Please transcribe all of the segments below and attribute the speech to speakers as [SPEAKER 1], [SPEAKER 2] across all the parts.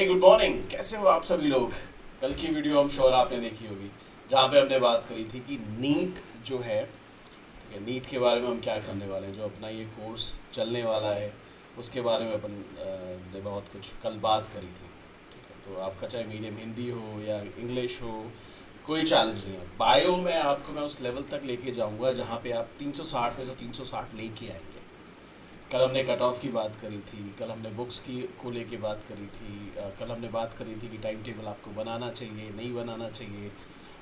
[SPEAKER 1] हे good morning, कैसे हो आप सभी लोग। कल की वीडियो हम श्योर आपने देखी होगी जहाँ पे हमने बात करी थी कि नीट जो है, ठीक है, नीट के बारे में हम क्या करने वाले हैं। जो अपना ये कोर्स चलने वाला है उसके बारे में अपन ने बहुत कुछ कल बात करी थी। ठीक है, तो आपका चाहे मीडियम हिंदी हो या इंग्लिश हो, कोई चैलेंज नहीं है। बायो में आपको मैं उस लेवल तक लेके जाऊंगा जहाँ पे आप 360 में से 360 लेके आएंगे। कल हमने कट ऑफ की बात करी थी, कल हमने बुक्स की को लेके बात करी थी, कल हमने बात करी थी कि टाइम टेबल आपको बनाना चाहिए नहीं बनाना चाहिए,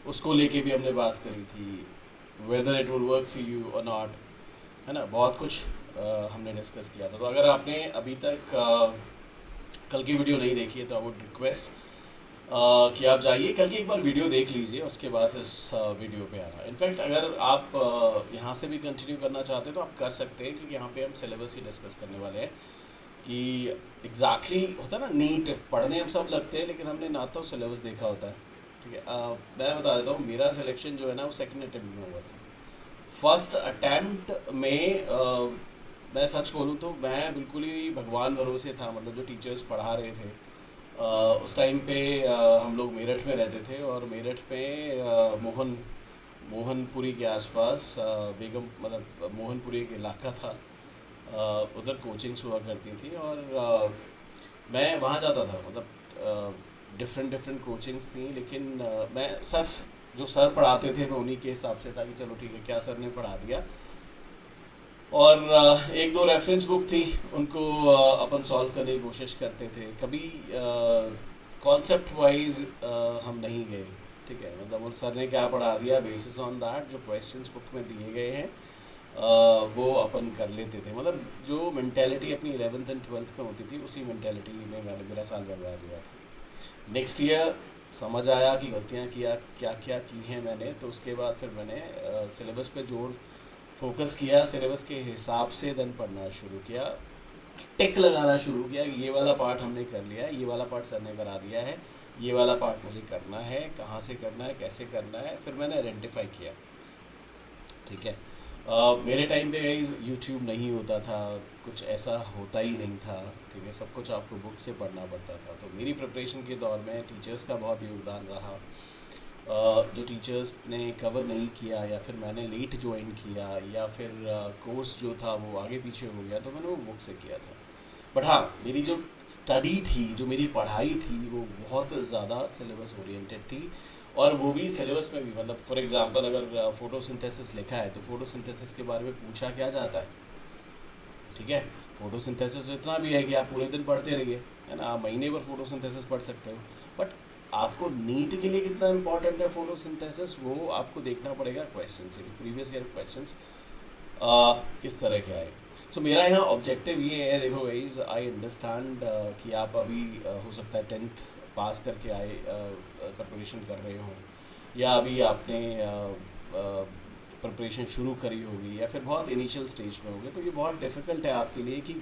[SPEAKER 1] उसको लेके भी हमने बात करी थी, whether it will work for you और नॉट, है ना। बहुत कुछ हमने डिस्कस किया था। तो अगर आपने अभी तक कल की वीडियो नहीं देखी है तो आई वुड रिक्वेस्ट कि आप जाइए कल की एक बार वीडियो देख लीजिए, उसके बाद इस वीडियो पे आना। इनफैक्ट अगर आप यहाँ से भी कंटिन्यू करना चाहते हैं तो आप कर सकते हैं, क्योंकि यहाँ पे हम सिलेबस ही डिस्कस करने वाले हैं कि एग्जैक्टली होता है ना। नीट पढ़ने हम सब लगते हैं लेकिन हमने ना तो सिलेबस देखा होता है। ठीक है, मैं बता देता हूँ, मेरा सिलेक्शन जो है ना वो सेकेंड अटैम्प्ट में हुआ था। फर्स्ट अटैम्प्ट में मैं सच बोलूँ तो मैं बिल्कुल ही भगवान भरोसे था। मतलब जो टीचर्स पढ़ा रहे थे उस टाइम पे हम लोग मेरठ में रहते थे, और मेरठ में मोहनपुरी के आसपास बेगम मतलब मोहनपुरी एक इलाका था, उधर कोचिंग्स हुआ करती थी। और मैं वहाँ जाता था। मतलब डिफरेंट डिफरेंट कोचिंग्स थी, लेकिन मैं सिर्फ जो सर पढ़ाते थे मैं उन्हीं के हिसाब से था कि चलो ठीक है क्या सर ने पढ़ा दिया। और एक दो रेफरेंस बुक थी, उनको अपन सॉल्व करने की कोशिश करते थे। कभी कॉन्सेप्ट वाइज हम नहीं गए। ठीक है, मतलब उन सर ने क्या पढ़ा दिया, बेसिस ऑन दैट जो क्वेश्चंस बुक में दिए गए हैं वो अपन कर लेते थे। मतलब जो मेंटेलिटी अपनी 11th एंड 12th में होती थी उसी मेंटेलिटी में मैंने मेरा साल बर्बाद हुआ था। नेक्स्ट ईयर समझ आया कि गलतियाँ किया क्या क्या की हैं मैंने, तो उसके बाद फिर मैंने सिलेबस पे जोर फोकस किया, सिलेबस के हिसाब से देन पढ़ना शुरू किया, टिक लगाना शुरू किया कि ये वाला पार्ट हमने कर लिया है, ये वाला पार्ट सर ने करा दिया है, ये वाला पार्ट मुझे करना है, कहाँ से करना है, कैसे करना है, फिर मैंने आइडेंटिफाई किया। ठीक है, मेरे टाइम पे गाइस यूट्यूब नहीं होता था, कुछ ऐसा होता ही नहीं था। ठीक है, सब कुछ आपको बुक से पढ़ना पड़ता था। तो मेरी प्रिपरेशन के दौर में टीचर्स का बहुत योगदान रहा। जो टीचर्स ने कवर नहीं किया, या फिर मैंने लेट ज्वाइन किया, या फिर कोर्स जो था वो आगे पीछे हो गया, तो मैंने वो बुक से किया था। बट हाँ, मेरी जो स्टडी थी, जो मेरी पढ़ाई थी, वो बहुत ज़्यादा सिलेबस ओरिएंटेड थी। और वो भी सिलेबस में भी, मतलब फॉर एग्जांपल अगर फोटोसिंथेसिस लिखा है तो फोटोसिंथेसिस के बारे में पूछा क्या जाता है। ठीक है, फोटोसिंथेसिस तो इतना भी है कि आप पूरे दिन पढ़ते रहिए, है ना, आप महीने भर फोटोसिंथेसिस पढ़ सकते हो। बट आपको नीट के लिए कितना इंपॉर्टेंट है फोटोसिंथेसिस, वो आपको देखना पड़ेगा क्वेश्चन से, प्रीवियस ईयर क्वेश्चंस किस तरह के आए। सो मेरा यहाँ ऑब्जेक्टिव ये है, देखो गाइस, आई अंडरस्टैंड कि आप अभी हो सकता है 10th पास करके आए, प्रिपरेशन कर रहे हो, या अभी आपने प्रिपरेशन शुरू करी होगी, या फिर बहुत इनिशियल स्टेज में होगे। तो ये बहुत डिफ़िकल्ट है आपके लिए कि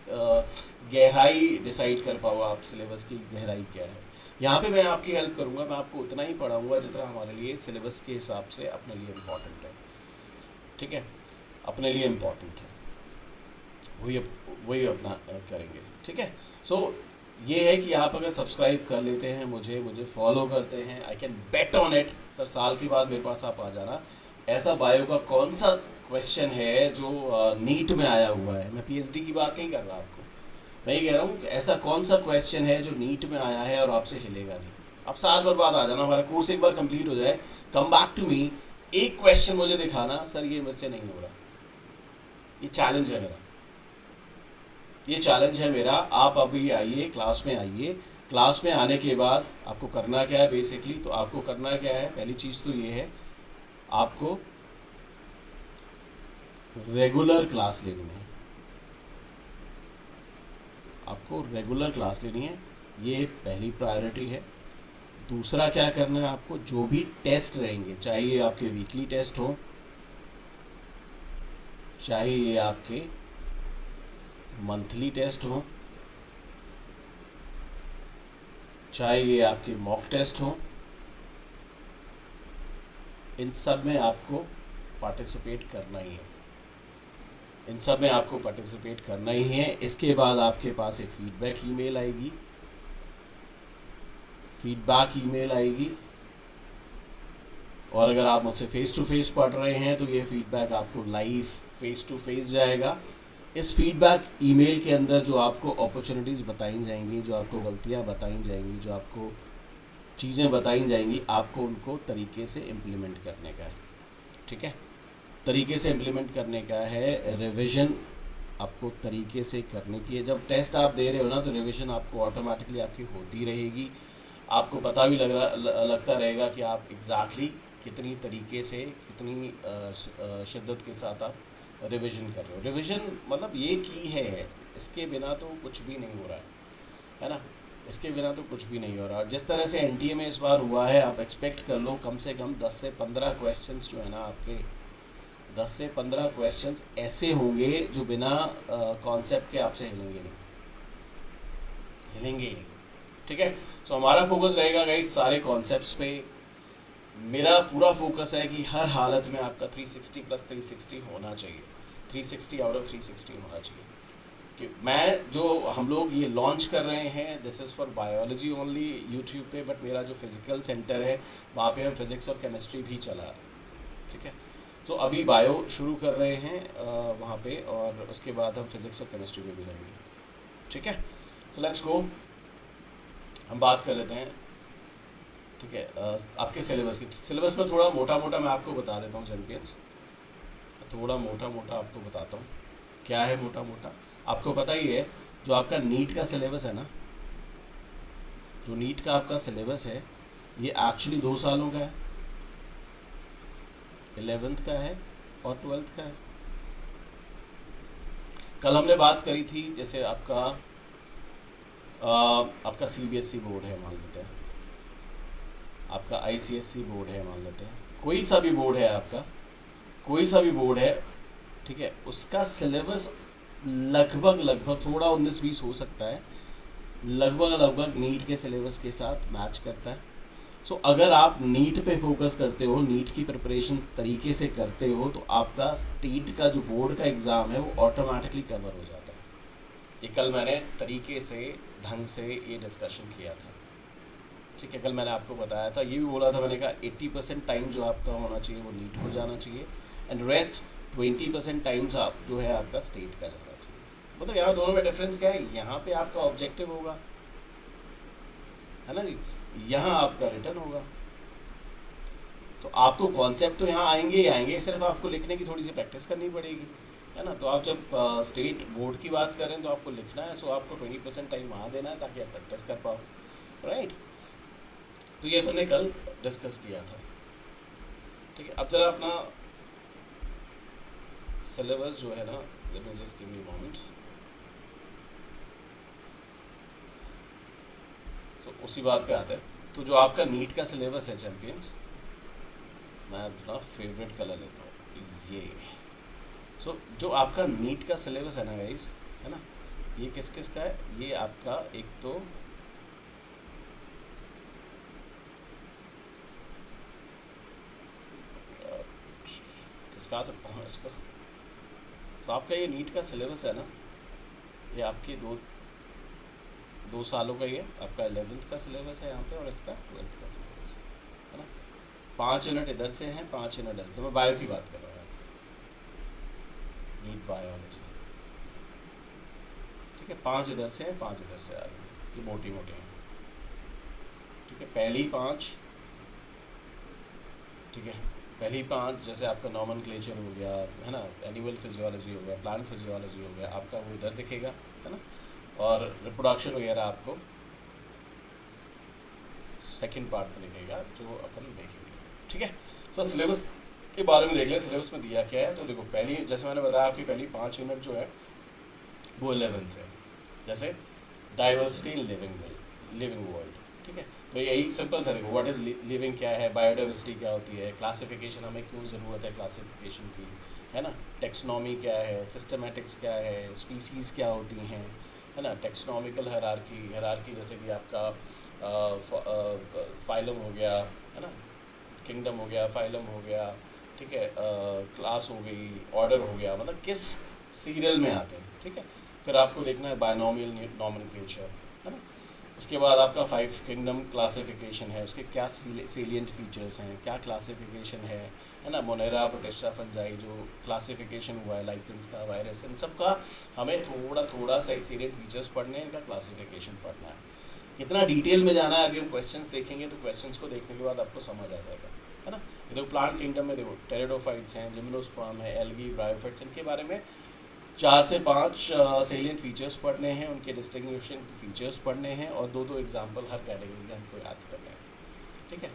[SPEAKER 1] गहराई डिसाइड कर पाओ आप, सिलेबस की गहराई क्या है। यहाँ पे मैं आपकी हेल्प करूँगा, मैं आपको उतना ही पढ़ाऊँगा जितना हमारे लिए सिलेबस के हिसाब से अपने लिए इम्पॉर्टेंट है। ठीक है, अपने लिए इम्पॉर्टेंट है, वही अपना करेंगे। ठीक है, सो ये है कि आप अगर सब्सक्राइब कर लेते हैं, मुझे फॉलो करते हैं, I can bet on it sir, साल के बाद मेरे पास आप आ जाना। ऐसा बायो का कौन सा क्वेश्चन है जो नीट में आया हुआ है, मैं पीएचडी की बात नहीं कर रहा आपको, मैं ये कह रहा हूँ कि ऐसा कौन सा क्वेश्चन है जो नीट में आया है और आपसे हिलेगा नहीं। आप साल भर बाद आ जाना, हमारा कोर्स एक बार कंप्लीट हो जाए, कम बैक टू मी, एक क्वेश्चन मुझे दिखाना, सर ये मेरे से नहीं हो रहा। ये चैलेंज है मेरा, ये चैलेंज है मेरा। आप अभी आइए, क्लास में आइए, क्लास में आने के बाद आपको करना क्या है बेसिकली, तो आपको करना क्या है, पहली चीज़ तो ये है, आपको रेगुलर क्लास लेनी है, आपको रेगुलर क्लास लेनी है, ये पहली प्रायोरिटी है। दूसरा क्या करना है आपको, जो भी टेस्ट रहेंगे, चाहे ये आपके वीकली टेस्ट हो, चाहे ये आपके मंथली टेस्ट हो, चाहे ये आपके मॉक टेस्ट हो, इन सब में आपको पार्टिसिपेट करना ही है, इन सब में आपको पार्टिसिपेट करना ही है। इसके बाद आपके पास एक फीडबैक ईमेल आएगी, फीडबैक ईमेल आएगी, और अगर आप मुझसे फेस टू फेस पढ़ रहे हैं तो ये फीडबैक आपको लाइव फेस टू फेस जाएगा। इस फीडबैक ईमेल के अंदर जो आपको अपॉर्चुनिटीज़ बताई जाएंगी, जो आपको गलतियां बताई जाएंगी, जो आपको चीज़ें बताई जाएंगी, आपको उनको तरीके से इम्प्लीमेंट करने का है। ठीक है, तरीके से इम्प्लीमेंट करने का है। रिवीजन आपको तरीके से करने की है। जब टेस्ट आप दे रहे हो ना, तो रिवीजन आपको ऑटोमेटिकली आपकी होती रहेगी। आपको पता भी लगता रहेगा कि आप एग्जैक्टली कितनी तरीके से, कितनी शिद्दत के साथ आप रिवीजन कर रहे हो। रिवीजन मतलब ये की है, इसके बिना तो कुछ भी नहीं हो रहा है ना, इसके बिना तो कुछ भी नहीं हो रहा। जिस तरह से एनटीए में इस बार हुआ है, आप एक्सपेक्ट कर लो कम से कम 10 से 15 क्वेश्चंस जो है ना आपके, 10 से 15 क्वेश्चंस ऐसे होंगे जो बिना कॉन्सेप्ट के आपसे हिलेंगे ही नहीं। ठीक है, सो हमारा फोकस रहेगा गाइस सारे कॉन्सेप्ट्स पे। मेरा पूरा फोकस है कि हर हालत में आपका 360 प्लस 360 होना चाहिए, 360 आउट ऑफ 360 होना चाहिए। कि मैं जो हम लोग ये लॉन्च कर रहे हैं, this is for biology only YouTube पे, बट मेरा जो फिज़िकल सेंटर है वहाँ पे हम फिज़िक्स और केमिस्ट्री भी चला रहे हैं। ठीक है, तो अभी बायो शुरू कर रहे हैं वहाँ पे, और उसके बाद हम फिज़िक्स और केमिस्ट्री पे भी जाएंगे। ठीक है, सो लेट्स गो, हम बात कर लेते हैं। ठीक है, आपके सिलेबस में थोड़ा मोटा मोटा मैं आपको बता देता हूँ चैंपियंस, थोड़ा मोटा मोटा आपको बताता हूँ। क्या है मोटा मोटा, आपको पता ही है जो आपका नीट का सिलेबस है ना, जो नीट का आपका सिलेबस है ये एक्चुअली 2 सालों का है, 11th का है और 12th का है। कल हमने बात करी थी, जैसे आपका सीबीएसई बोर्ड है मान लेते हैं, आपका आईसीएसई बोर्ड है मान लेते हैं, कोई सा भी बोर्ड है आपका, कोई सा भी बोर्ड है। ठीक है, उसका सिलेबस लगभग थोड़ा 19-20 हो सकता है, लगभग नीट के सिलेबस के साथ मैच करता है। सो अगर आप नीट पे फोकस करते हो, नीट की प्रिपरेशन तरीके से करते हो, तो आपका स्टेट का जो बोर्ड का एग्ज़ाम है वो ऑटोमेटिकली कवर हो जाता है। ये कल मैंने तरीके से, ढंग से ये डिस्कशन किया था। ठीक है, कल मैंने आपको बताया था, ये भी बोला था मैंने कहा 80% टाइम जो आपका होना चाहिए वो नीट को जाना चाहिए, एंड रेस्ट 20% टाइम्स आप जो है आपका स्टेट का जाना चाहिए। मतलब यहाँ दोनों में डिफरेंस क्या है, यहाँ पे आपका ऑब्जेक्टिव होगा, है ना जी, यहाँ आपका रिटर्न होगा। तो आपको कॉन्सेप्ट तो यहाँ आएंगे ही आएंगे, सिर्फ आपको लिखने की थोड़ी सी प्रैक्टिस करनी पड़ेगी, है ना। तो आप जब स्टेट बोर्ड की बात करें तो आपको लिखना है, सो आपको 20% टाइम वहाँ देना है ताकि आप प्रैक्टिस कर पाओ, राइट। तो ये मैंने कल डिस्कस किया था। ठीक है, अब जरा अपना सिलेबस जो है ना, let me just give me a moment. So उसी बात पे आते हैं। तो जो आपका नीट का सिलेबस है चैंपियंस, मैं अपना फेवरेट कलर लेता हूँ ये। सो जो आपका नीट का सिलेबस है ना गाइस, है ना, ये किस किस का है, ये आपका एक तो किसका आ सकता हूँ इसको। सो आपका ये नीट का सिलेबस है ना, ये आपके दो सालों का, ये आपका 11th का सिलेबस है यहाँ पे, और इसका 12th का सिलेबस है ना। 5 यूनिट इधर से हैं, 5 यूनिट इधर से। मैं बायो की बात कर रहा हूँ, नीट बायोलॉजी। ठीक है, 5 इधर से हैं, 5 इधर से आ रहे हैं, ये मोटी मोटी हैं। ठीक है, पहली 5, ठीक है, पहली 5 जैसे आपका नॉमेनक्लेचर हो गया, है ना, एनिमल फिजियोलॉजी हो गया, प्लांट फिजियोलॉजी हो गया, आपका वो इधर दिखेगा, है ना। और रिप्रोडक्शन वगैरह आपको सेकंड पार्ट में दिखेगा, जो अपन देखेंगे। ठीक है, सो सिलेबस के बारे में देख लें, सिलेबस में दिया क्या है। तो देखो, पहली, जैसे मैंने बताया, आपकी पहली 5 यूनिट जो है वो 11 से, जैसे डाइवर्सिटी इन लिविंग वर्ल्ड। ठीक है, तो यही सिंपल सा देखो, व्हाट इज़ लिविंग क्या है, बायोडाइवर्सिटी क्या होती है, क्लासिफिकेशन हमें क्यों ज़रूरत है क्लासिफिकेशन की, है ना, टेक्सोनॉमी क्या है, सिस्टमेटिक्स क्या है, स्पीसीज़ क्या होती हैं, है ना, टेक्सोनॉमिकल हायरार्की जैसे कि आपका फाइलम हो गया, है ना, किंगडम हो गया, फाइलम हो गया, ठीक है, क्लास हो गई, ऑर्डर हो गया, मतलब किस सीरियल में आते हैं। ठीक है, फिर आपको देखना है बायनोमियल नॉमेनक्लेचर, है ना। उसके बाद आपका 5 किंगडम क्लासिफिकेशन है, उसके क्या सेलिएंट फीचर्स हैं, क्या क्लासिफिकेशन है ना, मोनेरा, प्रोटिस्टा, फंजाई जो क्लासिफिकेशन हुआ है, लाइकेंस का, वायरस, इन सब का हमें थोड़ा सा सेलिएंट फीचर्स पढ़ने हैं, इनका क्लासिफिकेशन पढ़ना है। कितना डिटेल में जाना है अभी हम क्वेश्चंस देखेंगे, तो क्वेश्चंस को देखने के बाद आपको समझ आ जाएगा, है ना। ये देखो प्लांट किंगडम में देखो टेरिडोफाइट्स हैं, जिम्नोस्पर्म है, एल्गी, ब्रायोफाइट्स, इनके बारे में 4 से 5 सेलिएंट फीचर्स पढ़ने हैं, उनके डिस्टिंग्विशिंग फीचर्स पढ़ने हैं और 2 एग्जाम्पल हर कैटेगरी के हमको याद करने हैं, ठीक है।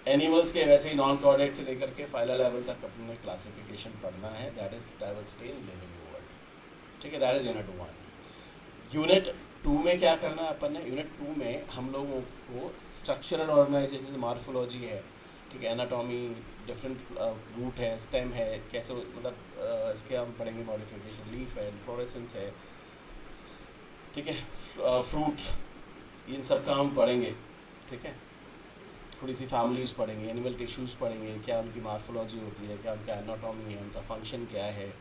[SPEAKER 1] एनिमल्स के वैसे ही नॉन कॉर्डेट से लेकर के फाइलर लेवल तक अपने क्लासिफिकेशन पढ़ना है, that is diversity in living world, ठीक है। That is unit 1। यूनिट 2 में क्या करना है अपन ने, यूनिट 2 में हम लोगों को स्ट्रक्चरल ऑर्गेनाइजेशन, जैसे मार्फोलॉजी है, ठीक है, एनाटॉमी, डिफरेंट रूट है, स्टेम है, कैसे मतलब इसके हम पढ़ेंगे मॉडिफिकेशन, लीफ है, फ्लोरेसेंस है, ठीक है, फ्रूट, इन सब का हम पढ़ेंगे, ठीक है। थोड़ी सी फैमिलीज पढ़ेंगे, एनिमल टिश्यूज़ पढ़ेंगे, क्या उनकी मार्फोलॉजी होती है, क्या उनका एनाटॉमी है, उनका फंक्शन क्या है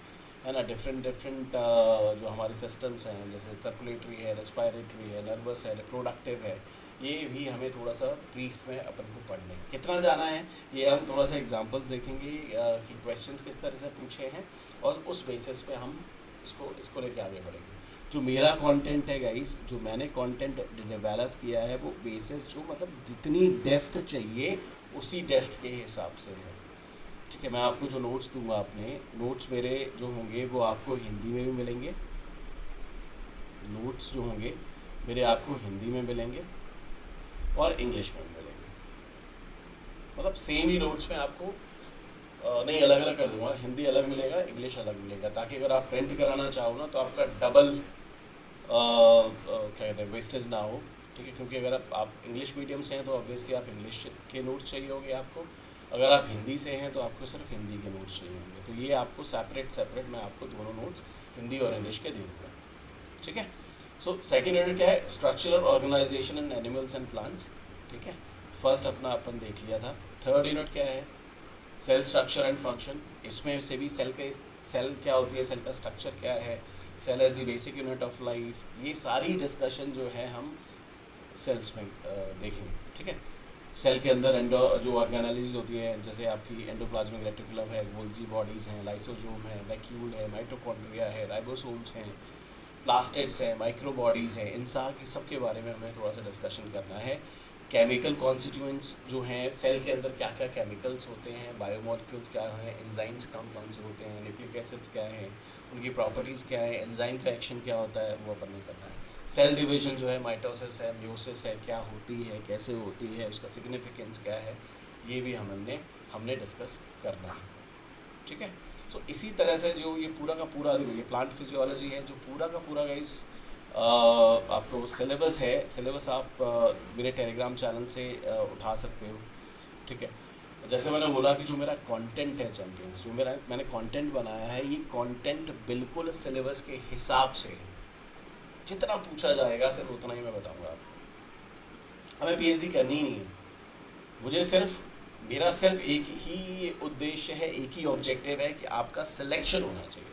[SPEAKER 1] ना, डिफरेंट जो हमारे सिस्टम्स हैं, जैसे सर्कुलेटरी है, रेस्पायरेटरी है, नर्वस है, रिप्रोडक्टिव है, ये भी हमें थोड़ा सा ब्रीफ में अपन को पढ़ने हैं। कितना जाना है ये हम थोड़ा सा एग्जांपल्स देखेंगे कि क्वेश्चंस किस तरह से पूछे हैं और उस बेसिस पे हम इसको लेके आगे बढ़ेंगे। जो मेरा कंटेंट है गाइस, जो मैंने कंटेंट डेवलप किया है वो बेसिस जो मतलब जितनी डेप्थ चाहिए उसी डेप्थ के हिसाब से है, ठीक है। मैं आपको जो नोट्स दूंगा, अपने नोट्स मेरे जो होंगे वो आपको हिंदी में भी मिलेंगे, नोट्स जो होंगे मेरे आपको हिंदी में मिलेंगे और इंग्लिश में भी मिलेंगे, मतलब सेम ही नोट्स में आपको नहीं अलग अलग कर दूंगा, हिंदी अलग मिलेगा, इंग्लिश अलग मिलेगा, ताकि अगर आप प्रिंट कराना चाहो ना तो आपका डबल क्या कहते हैं वेस्टेज ना हो, ठीक है। क्योंकि अगर आप इंग्लिश मीडियम से हैं तो ऑब्वियसली आप इंग्लिश के नोट्स चाहिए होंगे आपको, अगर आप हिंदी से हैं तो आपको सिर्फ हिंदी के नोट्स चाहिए होंगे, तो ये आपको सेपरेट मैं आपको दोनों नोट्स हिंदी और इंग्लिश के दे दूँगा, ठीक है। सो सेकेंड यूनिट क्या है, structural organisation in animals and plants, ठीक है। फर्स्ट अपना अपन देख लिया था। थर्ड यूनिट क्या है, सेल स्ट्रक्चर एंड फंक्शन, इसमें से भी सेल क्या होती है, सेल का स्ट्रक्चर क्या है, cell as the basic unit of life, ये सारी डिस्कशन जो है हम सेल्स में देखेंगे, ठीक है। सेल के अंदर जो ऑर्गेनालिटीज होती है, जैसे आपकी एंडोप्लाज्मिक रेटिकुलम है, गोल्जी बॉडीज़ हैं, लाइसोसोम है, वैक्यूल है, माइटोकॉन्ड्रिया है, राइबोसोम्स हैं, प्लास्टिड्स हैं, माइक्रो बॉडीज़ हैं, इन सब के बारे में हमें थोड़ा सा डिस्कशन करना है। केमिकल कॉन्स्टिट्यूएंट्स जो हैं, सेल के अंदर क्या क्या केमिकल्स होते हैं, बायोमोलिक्यूल्स क्या हैं, एंजाइम्स कौन कौन से होते हैं, न्यूक्लिक एसिड्स क्या हैं, उनकी प्रॉपर्टीज़ क्या है, एंजाइम का एक्शन क्या होता है, वो अपन ने करना है। सेल डिवीजन जो है, माइटोसिस है, म्यूसिस है, क्या होती है, कैसे होती है, उसका सिग्निफिकेंस क्या है, ये भी हमने डिस्कस करना है, ठीक है। सो इसी तरह से जो ये पूरा का पूरा ये प्लांट फिजियोलॉजी है, जो पूरा का पूरा गाइस आपको सिलेबस है, सिलेबस आप मेरे टेलीग्राम चैनल से उठा सकते हो, ठीक है। जैसे मैंने बोला कि जो मेरा कंटेंट है चैंपियंस, जो मैंने कंटेंट बनाया है, ये कंटेंट बिल्कुल सिलेबस के हिसाब से है। जितना पूछा जाएगा सिर्फ उतना ही मैं बताऊंगा आपको। हमें पीएचडी करनी ही नहीं है, मुझे मेरा सिर्फ एक ही उद्देश्य है, एक ही ऑब्जेक्टिव है कि आपका सिलेक्शन होना चाहिए,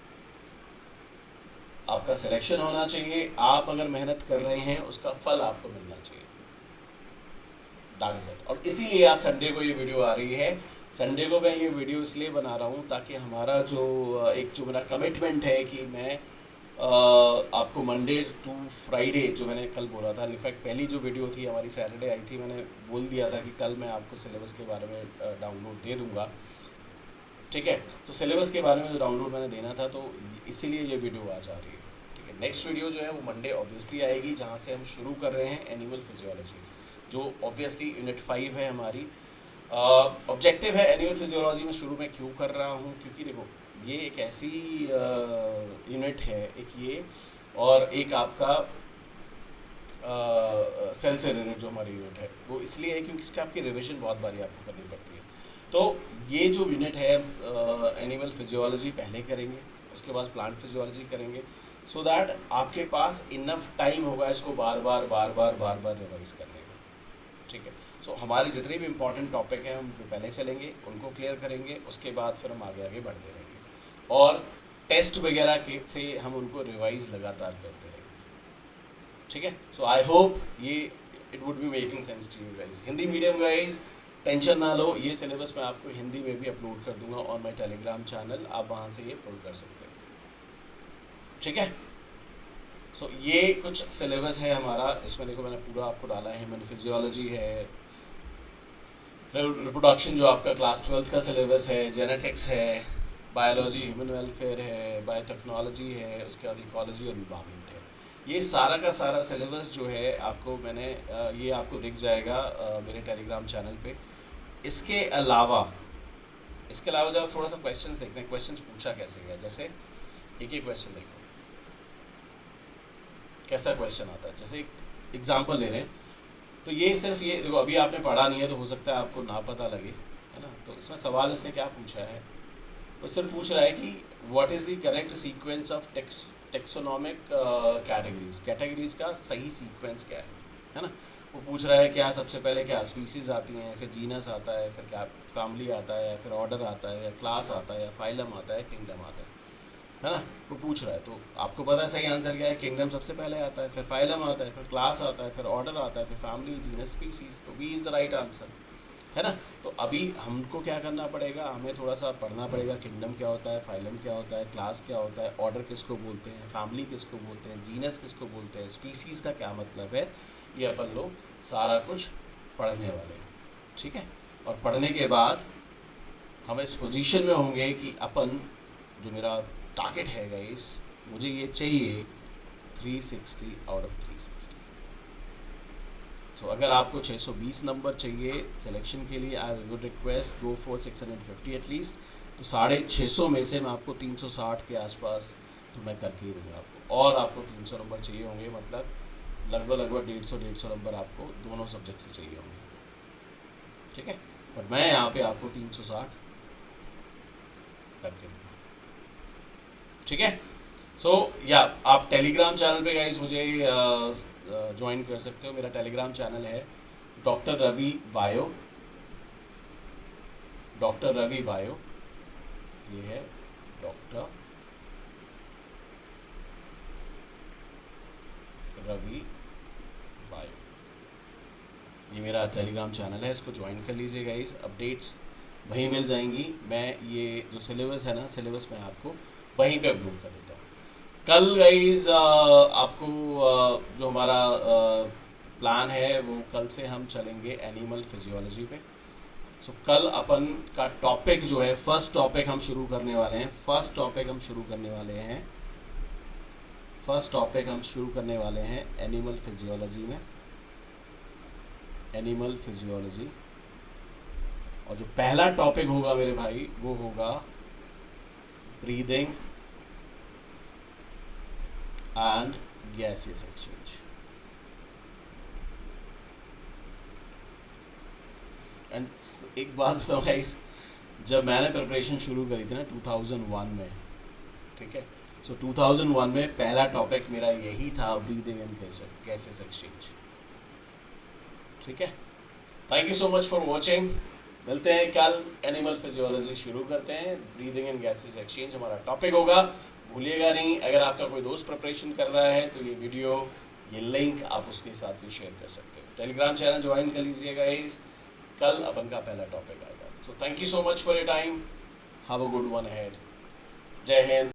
[SPEAKER 1] आपका सिलेक्शन होना चाहिए। आप अगर मेहनत कर रहे हैं उसका फल आपको मिलना चाहिए, दैट इज इट। और इसीलिए आज संडे को ये वीडियो आ रही है। संडे को मैं ये वीडियो इसलिए बना रहा हूँ ताकि हमारा जो मेरा कमिटमेंट है कि मैं आपको मंडे टू फ्राइडे, जो मैंने कल बोला था, इनफैक्ट पहली जो वीडियो थी हमारी सैटरडे आई थी, मैंने बोल दिया था कि कल मैं आपको सिलेबस के बारे में डाउनलोड दे दूंगा, ठीक है। तो सिलेबस के बारे में जो डाउनलोड मैंने देना था, तो इसीलिए ये वीडियो आज आ रही है, ठीक है। नेक्स्ट वीडियो जो है वो मंडे ऑब्वियसली आएगी, जहाँ से हम शुरू कर रहे हैं एनिमल फिजियोलॉजी, जो ऑब्वियसली यूनिट 5 है हमारी। ऑब्जेक्टिव है एनिमल फिजियोलॉजी में शुरू में क्यों कर रहा हूँ, क्योंकि देखो ये एक ऐसी यूनिट है, एक ये और एक आपका सेल से रिलेटेड जो हमारी यूनिट है, वो इसलिए है क्योंकि इसके आपकी रिवीजन बहुत बारी आपको करनी पड़ती है। तो ये जो यूनिट है एनिमल फिजियोलॉजी पहले करेंगे, उसके बाद प्लांट फिजियोलॉजी करेंगे, सो दैट आपके पास इनफ टाइम होगा इसको बार बार रिवाइज करने का, ठीक है। सो हमारे जितने भी इंपॉर्टेंट टॉपिक हैं हम पहले चलेंगे, उनको क्लियर करेंगे, उसके बाद फिर हम आगे बढ़ते रहेंगे और टेस्ट वगैरह के से हम उनको रिवाइज लगातार करते रहेंगे, ठीक है। सो आई होप ये it would be making sense to you guys. Hindi medium guys, tension ना लो, ये सिलेबस मैं आपको हिंदी में भी अपलोड कर दूंगा ऑन माई टेलीग्राम चैनल, आप वहाँ से ये पुल कर सकते हैं, ठीक है। सो ये कुछ सिलेबस है हमारा, इसमें देखो मैंने पूरा आपको डाला है, ह्यूमन फिजियोलॉजी है, रिप्रोडक्शन जो आपका क्लास 12 का सिलेबस है, जेनेटिक्स है, बायोलॉजी ह्यूमन वेलफेयर है, बायोटेक्नोलॉजी है, उसके बाद इकोलॉजी और इन्वायरमेंट है। ये सारा का सारा सिलेबस जो है आपको मैंने ये आपको दिख जाएगा मेरे टेलीग्राम चैनल पे। इसके अलावा जरा थोड़ा सा क्वेश्चंस देखते हैं, क्वेश्चंस पूछा कैसे गया। जैसे एक एक क्वेश्चन देखो कैसा क्वेश्चन आता है, जैसे एक एग्जाम्पल ले रहे हैं, तो ये सिर्फ ये देखो, अभी आपने पढ़ा नहीं है तो हो सकता है आपको ना पता लगे, है ना। तो इसमें सवाल इसने क्या पूछा है, वो सिर्फ पूछ रहा है कि what is the correct sequence of taxonomic categories का सही सीक्वेंस क्या है ना। वो पूछ रहा है क्या सबसे पहले क्या स्पीसीज आती हैं, फिर जीनस आता है, फिर क्या फैमिली आता है, फिर ऑर्डर आता है, या क्लास आता है, या फाइलम आता है, किंगडम आता है ना। वो पूछ रहा है, तो आपको पता है सही आंसर क्या है, किंगडम सबसे पहले आता है, फिर फाइलम आता है, फिर क्लास आता है, फिर ऑर्डर आता है, फिर फैमिली, जीनस, स्पीसीज, तो B is the right answer, है ना। तो अभी हमको क्या करना पड़ेगा, हमें थोड़ा सा पढ़ना पड़ेगा, किंगडम क्या होता है, फाइलम क्या होता है, क्लास क्या होता है, ऑर्डर किसको बोलते हैं, फैमिली किसको बोलते हैं, जीनस किसको बोलते हैं, स्पीसीज़ का क्या मतलब है, ये अपन लोग सारा कुछ पढ़ने वाले हैं, ठीक है। और पढ़ने के बाद हम इस पोजीशन में होंगे कि अपन जो मेरा टारगेट है गाइस, मुझे ये चाहिए 360 आउट ऑफ 360। तो अगर आपको 620 नंबर चाहिए सिलेक्शन के लिए, I would request go for 650 at least. तो 650 में से मैं आपको 360 के आसपास तो मैं करके ही दूँगा आपको, और आपको 300 नंबर चाहिए होंगे, मतलब लगभग 150 नंबर आपको दोनों सब्जेक्ट से चाहिए होंगे, ठीक है। बट मैं यहाँ पे आपको 360 करके दूँगा, ठीक है। सो या आप टेलीग्राम चैनल पे गाइज मुझे ज्वाइन कर सकते हो। मेरा टेलीग्राम चैनल है डॉक्टर रवि वायो, डॉक्टर रवि वायो, ये है डॉक्टर रवि वायो, ये मेरा टेलीग्राम चैनल है, इसको ज्वाइन कर लीजिए गाइज। अपडेट्स वहीं मिल जाएंगी, मैं ये जो सिलेबस है ना, सिलेबस मैं आपको वहीं पे अपलोड कर देता हूँ। कल गाइज आपको जो हमारा प्लान है वो कल से हम चलेंगे एनिमल फिजियोलॉजी पे। सो कल अपन का टॉपिक जो है, फर्स्ट टॉपिक हम शुरू करने वाले हैं, फर्स्ट टॉपिक हम शुरू करने वाले हैं एनिमल फिजियोलॉजी में, एनिमल फिजियोलॉजी। और जो पहला टॉपिक होगा मेरे भाई वो होगा breathing and gaseous exchange. And एक बात बताऊँ गाइस, जब मैंने प्रिपरेशन शुरू करी थी ना 2001 में, ठीक है, सो 2001 में पहला टॉपिक मेरा यही था, ब्रीदिंग एंड गैसियस एक्सचेंज, ठीक है। Thank you so much for watching, मिलते हैं कल, एनिमल फिजियोलॉजी शुरू करते हैं, ब्रीदिंग एंड गैसेस एक्सचेंज हमारा टॉपिक होगा, भूलिएगा नहीं। अगर आपका कोई दोस्त प्रिपरेशन कर रहा है तो ये वीडियो, ये लिंक आप उसके साथ भी शेयर कर सकते हो। टेलीग्राम चैनल ज्वाइन कर लीजिएगा, कल अपन का पहला टॉपिक आएगा। So thank you so much for your time, have a good one ahead, जय हिंद।